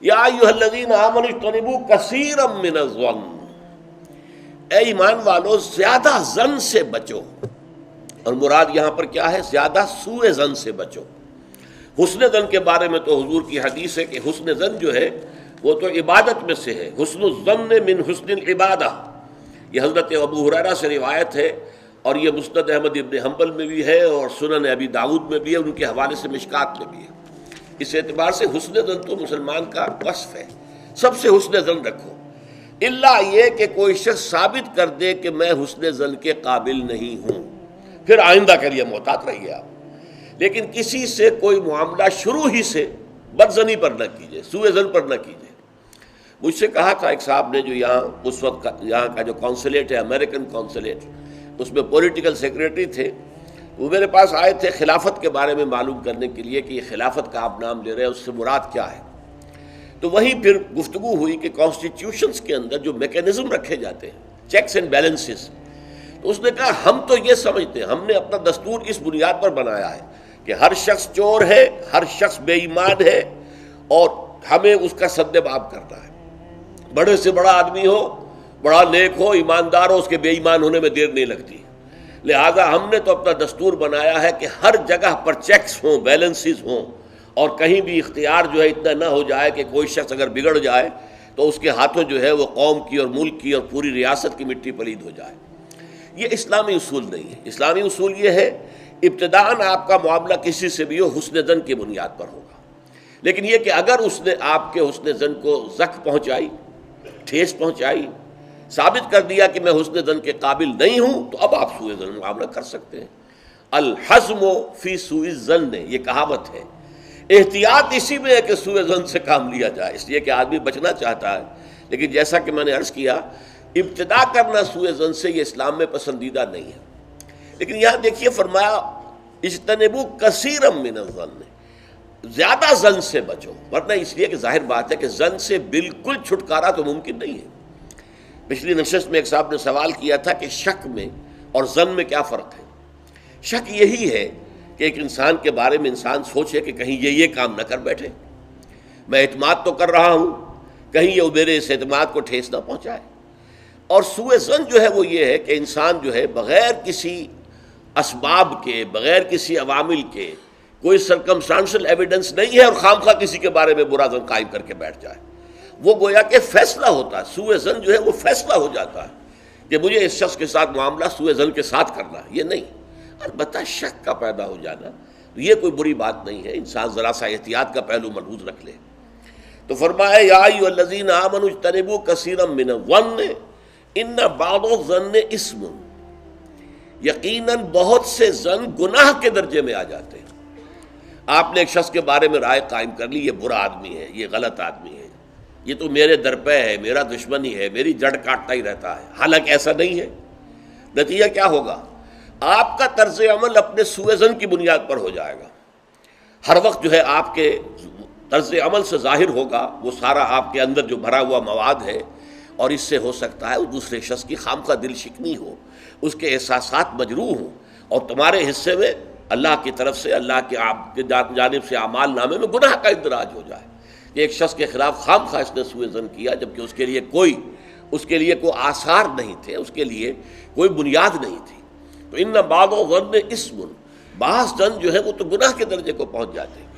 یا ایھا الذین آمنوا اجتنبوا کثیرا من الظن، اے ایمان والو زیادہ زن سے بچو، اور مراد یہاں پر کیا ہے؟ زیادہ سوء زن سے بچو۔ حسن زن کے بارے میں تو حضور کی حدیث ہے کہ حسن زن جو ہے وہ تو عبادت میں سے ہے، حسن الظن من حسن العبادہ، یہ حضرت ابو ہریرہ سے روایت ہے، اور یہ مسند احمد ابن حنبل میں بھی ہے اور سنن ابی داؤد میں بھی ہے، ان کے حوالے سے مشکات میں بھی ہے۔ اس اعتبار سے حسن زن تو مسلمان کا وصف ہے، سب سے حسن زن رکھو، الا یہ کہ کوئی شخص ثابت کر دے کہ میں حسن زن کے قابل نہیں ہوں، پھر آئندہ کے لیے محتاط رہیے آپ۔ لیکن کسی سے کوئی معاملہ شروع ہی سے بدزنی پر نہ کیجیے، سوء زن پر نہ کیجیے۔ مجھ سے کہا تھا ایک صاحب نے جو یہاں اس وقت یہاں کا جو کونسلیٹ ہے، امریکن کونسلیٹ، اس میں پولیٹیکل سیکریٹری تھے، وہ میرے پاس آئے تھے خلافت کے بارے میں معلوم کرنے کے لیے کہ یہ خلافت کا آپ نام لے رہے ہیں، اس سے مراد کیا ہے۔ تو وہیں پھر گفتگو ہوئی کہ کانسٹیٹیوشنز کے اندر جو میکینزم رکھے جاتے ہیں، چیکس اینڈ بیلنسز، تو اس نے کہا ہم تو یہ سمجھتے ہیں، ہم نے اپنا دستور اس بنیاد پر بنایا ہے کہ ہر شخص چور ہے، ہر شخص بے ایمان ہے، اور ہمیں اس کا سدباب کرنا ہے۔ بڑے سے بڑا آدمی ہو، بڑا نیک ہو، ایماندار ہو، اس کے بے ایمان ہونے میں دیر نہیں لگتی۔ لہذا ہم نے تو اپنا دستور بنایا ہے کہ ہر جگہ پر چیکس ہوں، بیلنسز ہوں، اور کہیں بھی اختیار جو ہے اتنا نہ ہو جائے کہ کوئی شخص اگر بگڑ جائے تو اس کے ہاتھوں جو ہے وہ قوم کی اور ملک کی اور پوری ریاست کی مٹی پلید ہو جائے۔ یہ اسلامی اصول نہیں ہے۔ اسلامی اصول یہ ہے ابتداءً آپ کا معاملہ کسی سے بھی ہو حسن زن کی بنیاد پر ہوگا، لیکن یہ کہ اگر اس نے آپ کے حسن زن کو زخم پہنچائی، ٹھیس پہنچائی، ثابت کر دیا کہ میں حسن زن کے قابل نہیں ہوں، تو اب آپ سوء زن معاملہ کر سکتے ہیں۔ الحزم فی سوء الظن، یہ کہاوت ہے۔ احتیاط اسی میں ہے کہ سوء زن سے کام لیا جائے، اس لیے کہ آدمی بچنا چاہتا ہے، لیکن جیسا کہ میں نے عرض کیا ابتدا کرنا سوء زن سے یہ اسلام میں پسندیدہ نہیں ہے۔ لیکن یہاں دیکھیے فرمایا اجتنبوا کثیرا من الظن، زیادہ زن سے بچو، ورنہ اس لیے کہ ظاہر بات ہے کہ زن سے بالکل چھٹکارا تو ممکن نہیں ہے۔ پچھلی نشست میں ایک صاحب نے سوال کیا تھا کہ شک میں اور زن میں کیا فرق ہے؟ شک یہی ہے کہ ایک انسان کے بارے میں انسان سوچے کہ کہیں یہ کام نہ کر بیٹھے، میں اعتماد تو کر رہا ہوں، کہیں یہ میرے اس اعتماد کو ٹھیس نہ پہنچائے۔ اور سوء ظن جو ہے وہ یہ ہے کہ انسان جو ہے بغیر کسی اسباب کے، بغیر کسی عوامل کے، کوئی سرکمسٹانشل ایویڈنس نہیں ہے اور خام خواہ کسی کے بارے میں برا ظن قائم کر کے بیٹھ جائے۔ وہ گویا کہ فیصلہ ہوتا ہے، سوء ظن جو ہے وہ فیصلہ ہو جاتا ہے کہ مجھے اس شخص کے ساتھ معاملہ سوء ظن کے ساتھ کرنا ہے، یہ نہیں۔ البتہ شک کا پیدا ہو جانا یہ کوئی بری بات نہیں ہے، انسان ذرا سا احتیاط کا پہلو ملحوظ رکھ لے۔ تو فرمایا یا ایھا الذین آمنوا اجتنبوا کثیرا من الظن ان بعض الظن اثم، یقیناً بہت سے ظن گناہ کے درجے میں آ جاتے ہیں۔ آپ نے ایک شخص کے بارے میں رائے قائم کر لی، یہ برا آدمی ہے، یہ غلط آدمی ہے، یہ تو میرے درپے ہے، میرا دشمن ہی ہے، میری جڑ کاٹتا ہی رہتا ہے، حالانکہ ایسا نہیں ہے۔ نتیجہ کیا ہوگا؟ آپ کا طرز عمل اپنے سوء ظن کی بنیاد پر ہو جائے گا۔ ہر وقت جو ہے آپ کے طرز عمل سے ظاہر ہوگا وہ سارا آپ کے اندر جو بھرا ہوا مواد ہے، اور اس سے ہو سکتا ہے اس دوسرے شخص کی خامخواہ دل شکنی ہو، اس کے احساسات مجروح ہوں، اور تمہارے حصے میں اللہ کی طرف سے، اللہ کی جانب سے اعمال نامے میں گناہ کا اندراج ہو جائے کہ ایک شخص کے خلاف خامخواہ اس نے سوء ظن کیا، جبکہ اس کے لیے کوئی آثار نہیں تھے، اس کے لیے کوئی بنیاد نہیں تھی۔ تو ان بعض الظن اثم، بعض ظن جو ہے وہ تو گناہ کے درجے کو پہنچ جاتے ہیں۔